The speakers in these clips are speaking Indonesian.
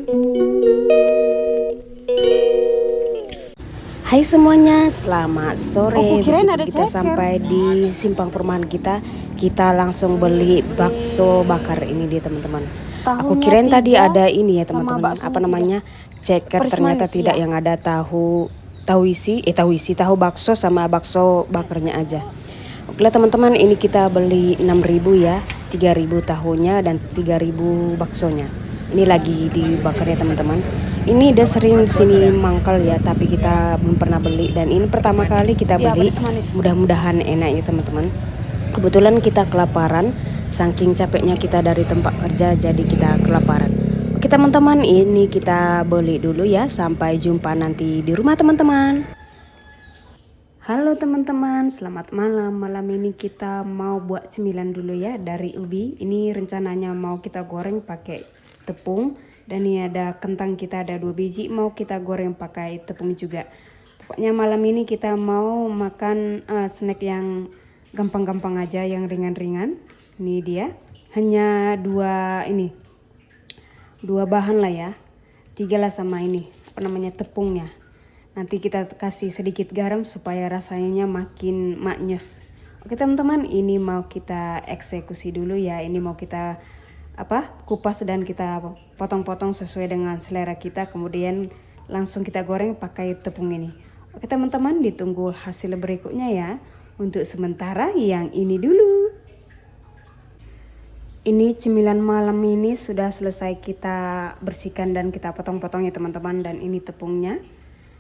Hai semuanya, selamat sore. kirain Begitu ada kita ceker. sampai di simpang perumahan kita, kita langsung beli bakso bakar ini dia teman-teman. Aku Tahunya kirain tadi 3 ada ini ya sama teman-teman, baksonya apa 3. namanya, ceker, Peris ternyata manis, tidak, ya. yang ada tahu bakso sama bakso bakarnya aja. Oke lah teman-teman, ini kita beli 6.000 ya, 3.000 tahunya dan 3.000 baksonya. Ini lagi dibakar ya teman-teman. Ini udah sering sini mangkal ya, tapi kita belum pernah beli, dan ini pertama kali kita Ya, beli. peris manis. Mudah-mudahan enak ya teman-teman. Kebetulan kita kelaparan, saking capeknya kita dari tempat kerja, jadi kita kelaparan. Oke teman-teman, ini kita beli dulu ya. Sampai jumpa nanti di rumah teman-teman. Halo teman-teman, selamat malam. Malam ini kita mau buat cemilan dulu ya dari ubi. Ini rencananya mau kita goreng pakai tepung, dan ini ada kentang, kita ada 2 biji mau kita goreng pakai tepung juga. Pokoknya malam ini kita mau makan snack yang gampang-gampang aja, yang ringan-ringan. Ini dia, hanya dua bahan lah ya, 3 lah sama ini apa namanya, tepungnya. Nanti kita kasih sedikit garam supaya rasanya makin maknyus. Oke teman-teman, ini mau kita eksekusi dulu ya. Ini mau kita kupas dan kita potong-potong sesuai dengan selera kita. Kemudian langsung kita goreng pakai tepung ini. Oke teman-teman, ditunggu hasil berikutnya ya. Untuk sementara yang ini dulu. Ini cemilan malam ini sudah selesai kita bersihkan dan kita potong-potong ya teman-teman. Dan ini tepungnya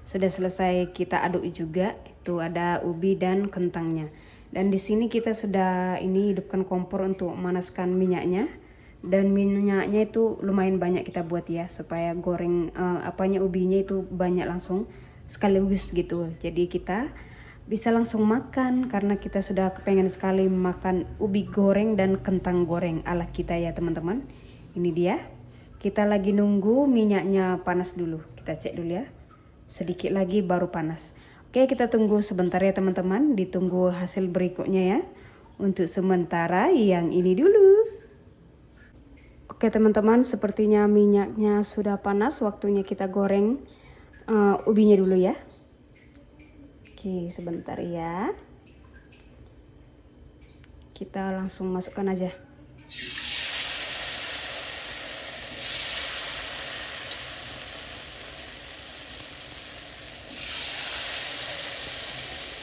sudah selesai kita aduk juga. Itu ada ubi dan kentangnya. Dan di sini kita sudah hidupkan kompor untuk memanaskan minyaknya. Dan minyaknya itu lumayan banyak kita buat ya, supaya goreng ubinya itu banyak langsung sekaligus gitu. Jadi kita bisa langsung makan, karena kita sudah kepengen sekali makan ubi goreng dan kentang goreng ala kita ya teman-teman. Ini dia. Kita lagi nunggu minyaknya panas dulu. Kita cek dulu ya. Sedikit lagi baru panas. Oke, kita tunggu sebentar ya teman-teman. Ditunggu hasil berikutnya ya. Untuk sementara yang ini dulu. Oke teman-teman, sepertinya minyaknya sudah panas. Waktunya kita goreng ubinya dulu ya. Oke, sebentar ya. Kita langsung masukkan aja.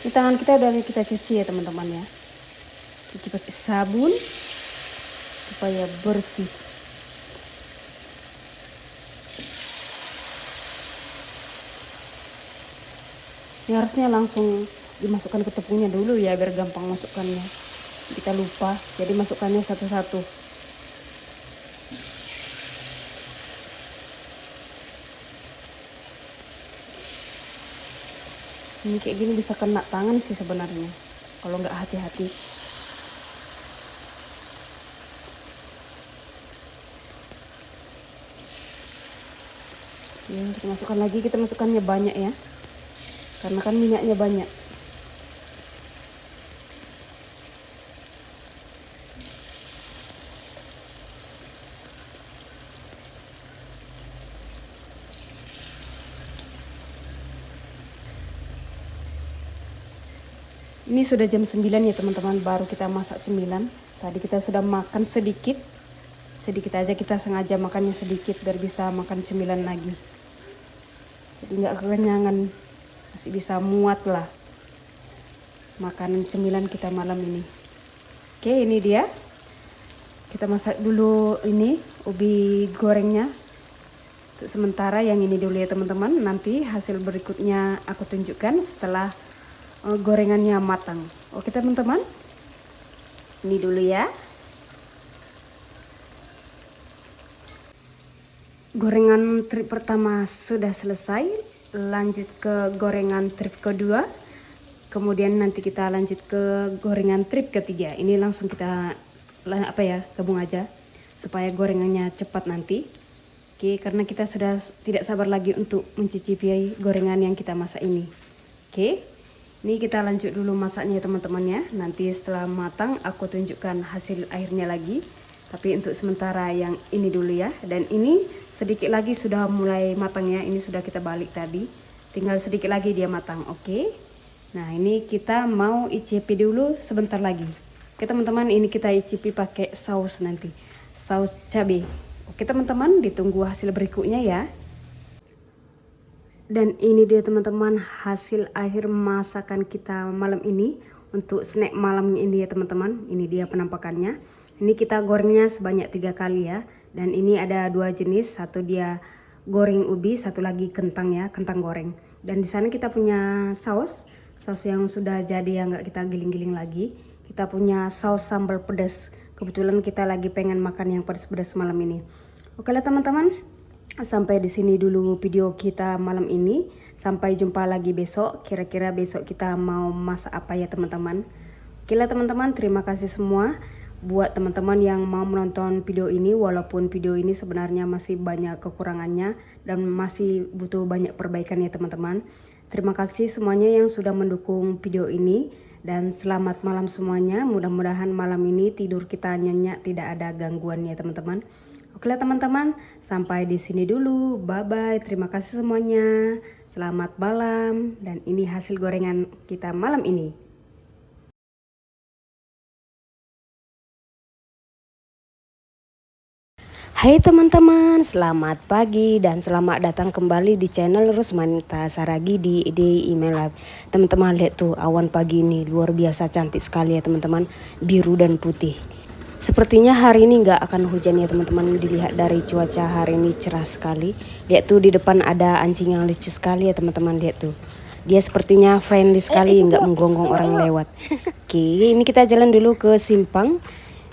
Di tangan kita udah kita cuci ya teman-teman ya. Cuci pakai sabun supaya bersih. Ini harusnya langsung dimasukkan ke tepungnya dulu ya, biar gampang masukkannya. Kita lupa, jadi masukkannya satu-satu. Ini kayak gini bisa kena tangan sih sebenarnya, kalau nggak hati-hati. Ya, kita masukkan lagi, kita masukkannya banyak ya, karena kan minyaknya banyak. Ini sudah jam 9 ya teman-teman, baru kita masak cemilan. Tadi kita sudah makan sedikit aja, kita sengaja makannya sedikit biar bisa makan cemilan lagi. Jadi nggak kekenyangan, masih bisa muat lah makanan cemilan kita malam ini. Oke, ini dia. Kita masak dulu ini ubi gorengnya. Untuk sementara yang ini dulu ya teman-teman. Nanti hasil berikutnya aku tunjukkan setelah gorengannya matang. Oke teman-teman, ini dulu ya. Gorengan trip pertama sudah selesai. Lanjut ke gorengan trip kedua. Kemudian nanti kita lanjut ke gorengan trip ketiga. Ini langsung kita gabung aja supaya gorengannya cepat nanti. Oke, karena kita sudah tidak sabar lagi untuk mencicipi gorengan yang kita masak ini. Oke. Ini kita lanjut dulu masaknya teman-teman ya. Nanti setelah matang aku tunjukkan hasil akhirnya lagi. Tapi untuk sementara yang ini dulu ya. Dan ini sedikit lagi sudah mulai matang ya. Ini sudah kita balik tadi, tinggal sedikit lagi dia matang. Oke, nah ini kita mau icipi dulu sebentar lagi. Oke teman-teman, ini kita icipi pakai saus nanti, saus cabai. Oke teman-teman, ditunggu hasil berikutnya ya. Dan ini dia teman-teman hasil akhir masakan kita malam ini untuk snack malamnya ini ya teman-teman. Ini dia penampakannya. Ini kita gorengnya sebanyak 3 kali ya. Dan ini ada 2 jenis, satu dia goreng ubi, satu lagi kentang ya, kentang goreng. Dan di sana kita punya saus yang sudah jadi yang nggak kita giling-giling lagi. Kita punya saus sambal pedas. Kebetulan kita lagi pengen makan yang pedas-pedas malam ini. Oke lah teman-teman, sampai di sini dulu video kita malam ini. Sampai jumpa lagi besok. Kira-kira besok kita mau masak apa ya teman-teman. Oke lah teman-teman, terima kasih semua buat teman-teman yang mau menonton video ini. Walaupun video ini sebenarnya masih banyak kekurangannya dan masih butuh banyak perbaikan ya teman-teman. Terima kasih semuanya yang sudah mendukung video ini. Dan selamat malam semuanya. Mudah-mudahan malam ini tidur kita nyenyak, tidak ada gangguan ya teman-teman. Oke lah teman-teman, sampai di sini dulu. Bye-bye. Terima kasih semuanya. Selamat malam. Dan ini hasil gorengan kita malam ini. Hai teman-teman, selamat pagi dan selamat datang kembali di channel Rusmanita Saragi di Email Live. Teman-teman lihat tuh awan pagi ini luar biasa cantik sekali ya teman-teman, biru dan putih. Sepertinya hari ini nggak akan hujan ya teman-teman. Dilihat dari cuaca hari ini cerah sekali. Lihat tuh di depan ada anjing yang lucu sekali ya teman-teman, lihat tuh. Dia sepertinya friendly sekali, nggak menggonggong orang lewat. Oke, ini kita jalan dulu ke simpang.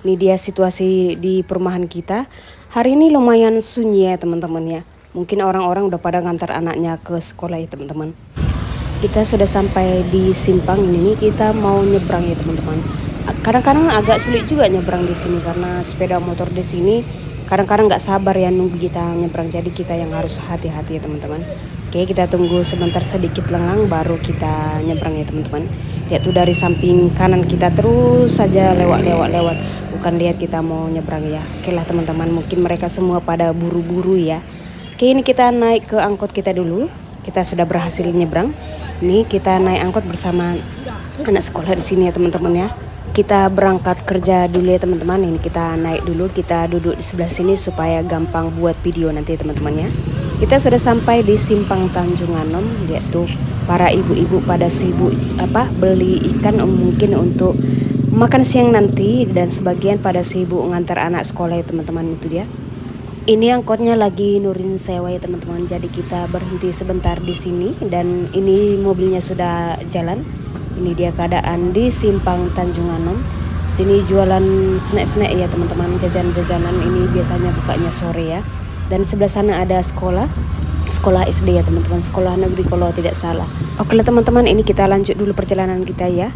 Ini dia situasi di perumahan kita. Hari ini lumayan sunyi ya teman-teman ya. Mungkin orang-orang udah pada ngantar anaknya ke sekolah ya teman-teman. Kita sudah sampai di simpang ini, kita mau nyebrang ya teman-teman. Kadang-kadang agak sulit juga nyebrang di sini karena sepeda motor di sini kadang-kadang nggak sabar ya nunggu kita nyebrang. Jadi kita yang harus hati-hati ya teman-teman. Oke, kita tunggu sebentar sedikit lengang baru kita nyebrang ya teman-teman. Lihat tuh dari samping kanan kita terus saja lewat. Bukan lihat kita mau nyebrang ya. Oke lah teman-teman, mungkin mereka semua pada buru-buru ya. Oke, ini kita naik ke angkot kita dulu. Kita sudah berhasil nyebrang. Ini kita naik angkot bersama anak sekolah di sini ya teman-teman ya. Kita berangkat kerja dulu ya teman-teman. Ini kita naik dulu, kita duduk di sebelah sini supaya gampang buat video nanti teman-teman ya. Kita sudah sampai di simpang Tanjung Anom. Lihat tuh para ibu-ibu pada sibuk beli ikan mungkin untuk makan siang nanti, dan sebagian pada sibuk ngantar anak sekolah ya teman-teman. Itu dia. Ini angkotnya lagi nurin sewa ya teman-teman. Jadi kita berhenti sebentar di sini dan ini mobilnya sudah jalan. Ini dia keadaan di simpang Tanjung Anom. Sini jualan snack-snack ya teman-teman, jajan-jajanan. Ini biasanya bukanya sore ya. Dan sebelah sana ada sekolah SD ya teman-teman, sekolah negeri kalau tidak salah. Oke lah teman-teman, ini kita lanjut dulu perjalanan kita ya.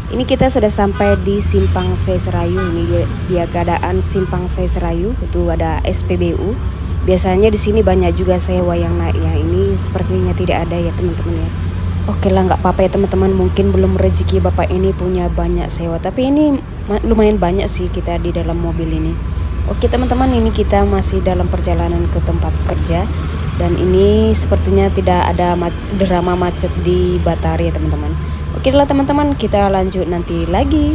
Ini kita sudah sampai di Simpang Serayu. Ini dia keadaan Simpang Serayu. Itu ada SPBU. Biasanya di sini banyak juga sewa yang naik ya. Ini sepertinya tidak ada ya teman-teman ya. Oke lah, nggak apa-apa ya teman-teman. Mungkin belum rezeki bapak ini punya banyak sewa. Tapi ini lumayan banyak sih kita di dalam mobil ini. Oke teman-teman, ini kita masih dalam perjalanan ke tempat kerja. Dan ini sepertinya tidak ada drama macet di Batari ya teman-teman. Oke lah teman-teman, kita lanjut nanti lagi.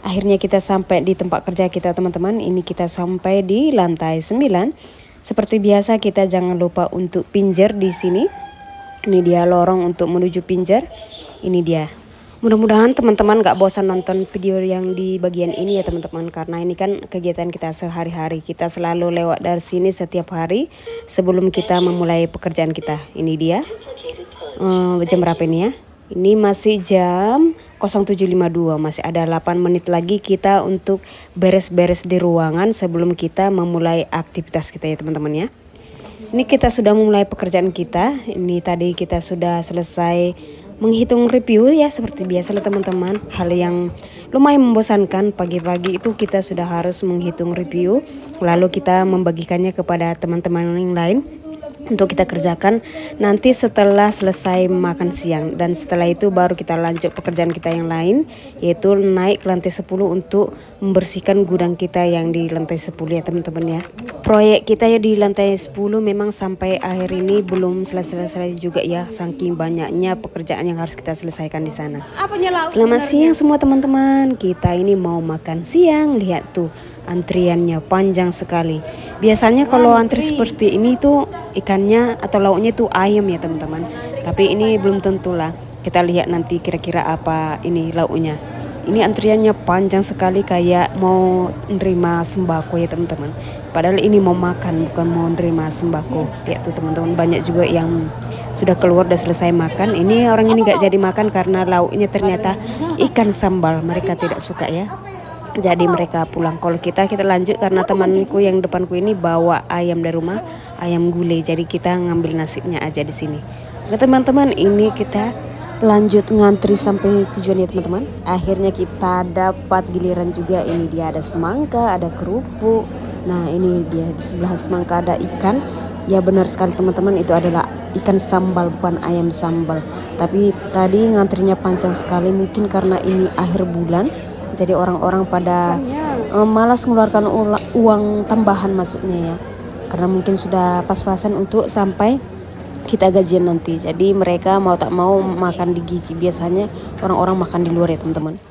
Akhirnya kita sampai di tempat kerja kita teman-teman. Ini kita sampai di lantai 9. Seperti biasa kita jangan lupa untuk pinjer di sini. Ini dia lorong untuk menuju pinjer. Ini dia. Mudah-mudahan teman-teman gak bosan nonton video yang di bagian ini ya teman-teman. Karena ini kan kegiatan kita sehari-hari. Kita selalu lewat dari sini setiap hari sebelum kita memulai pekerjaan kita. Ini dia. Jam berapa ini ya? Ini masih jam 07.52, masih ada 8 menit lagi kita untuk beres-beres di ruangan sebelum kita memulai aktivitas kita ya teman-teman ya. Ini kita sudah memulai pekerjaan kita. Ini tadi kita sudah selesai menghitung review ya, seperti biasa lah teman-teman. Hal yang lumayan membosankan, pagi-pagi itu kita sudah harus menghitung review, lalu kita membagikannya kepada teman-teman yang lain. untuk kita kerjakan nanti setelah selesai makan siang, dan setelah itu baru kita lanjut pekerjaan kita yang lain, yaitu naik ke lantai 10 untuk membersihkan gudang kita yang di lantai 10 ya teman-teman ya. Proyek kita ya di lantai 10 memang sampai akhir ini belum selesai-selesai juga ya, saking banyaknya pekerjaan yang harus kita selesaikan di sana. Selamat siang semua teman-teman, kita ini mau makan siang. Lihat tuh antriannya panjang sekali. Biasanya kalau antri seperti ini tuh ikannya atau lauknya tuh ayam ya teman-teman, tapi ini belum tentulah. Kita lihat nanti kira-kira apa ini lauknya. Ini antriannya panjang sekali, kayak mau nerima sembako ya teman-teman. Padahal ini mau makan, bukan mau nerima sembako. Lihat tuh teman-teman, banyak juga yang sudah keluar, udah selesai makan. Ini orang ini gak jadi makan karena lauknya ternyata ikan sambal. Mereka tidak suka ya, jadi mereka pulang. Kalau kita lanjut karena temanku yang depanku ini bawa ayam dari rumah, ayam gulai. Jadi kita ngambil nasibnya aja di sini. Nah teman-teman, ini kita lanjut ngantri sampai tujuan ya teman-teman. Akhirnya kita dapat giliran juga. Ini dia ada semangka, ada kerupuk. Nah ini dia di sebelah semangka ada ikan. Ya benar sekali teman-teman, itu adalah ikan sambal, bukan ayam sambal. Tapi tadi ngantrinya panjang sekali, mungkin karena ini akhir bulan. Jadi orang-orang pada malas mengeluarkan uang tambahan maksudnya ya, karena mungkin sudah pas-pasan untuk sampai kita gajian nanti. Jadi mereka mau tak mau makan di Gizi. Biasanya orang-orang makan di luar ya teman-teman.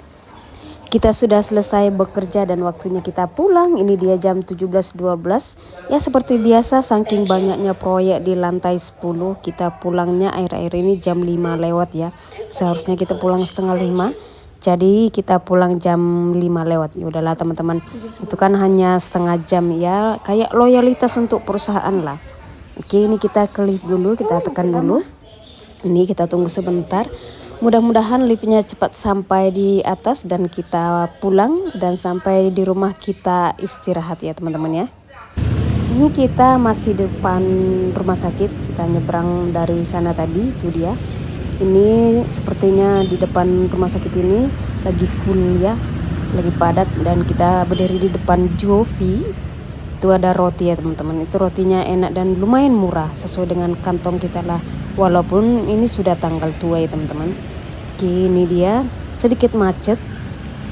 Kita sudah selesai bekerja dan waktunya kita pulang. Ini dia jam 17.12. Ya seperti biasa, saking banyaknya proyek di lantai 10, kita pulangnya akhir-akhir ini jam 5 lewat ya. Seharusnya kita pulang setengah 5. Jadi kita pulang jam 5 lewat. Ya udahlah teman-teman, itu kan hanya setengah jam ya, kayak loyalitas untuk perusahaan lah. Oke, ini kita klik dulu, kita tekan dulu. Ini kita tunggu sebentar. Mudah-mudahan liftnya cepat sampai di atas dan kita pulang, dan sampai di rumah kita istirahat ya teman-teman ya. Ini kita masih di depan rumah sakit. Kita nyebrang dari sana tadi, itu dia. Ini sepertinya di depan rumah sakit ini lagi full ya, lagi padat, dan kita berdiri di depan Jovi. Itu ada roti ya teman-teman. Itu rotinya enak dan lumayan murah, sesuai dengan kantong kita lah. Walaupun ini sudah tanggal tua ya teman-teman. Oke, ini dia sedikit macet.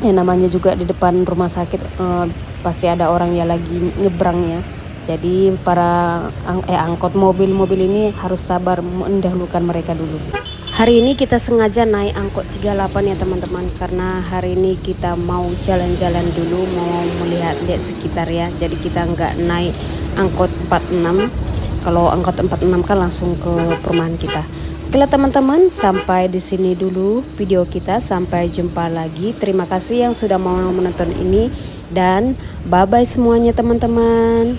Ya namanya juga di depan rumah sakit, pasti ada orang yang lagi nyebrang ya. Jadi para angkot mobil-mobil ini harus sabar mendahulukan mereka dulu. Hari ini kita sengaja naik angkot 38 ya teman-teman, karena hari ini kita mau jalan-jalan dulu, mau melihat-lihat sekitar ya. Jadi kita nggak naik angkot 46. Kalau angkot 46 kan langsung ke perumahan kita. Oke teman-teman, sampai di sini dulu video kita. Sampai jumpa lagi. Terima kasih yang sudah mau menonton ini, dan bye-bye semuanya teman-teman.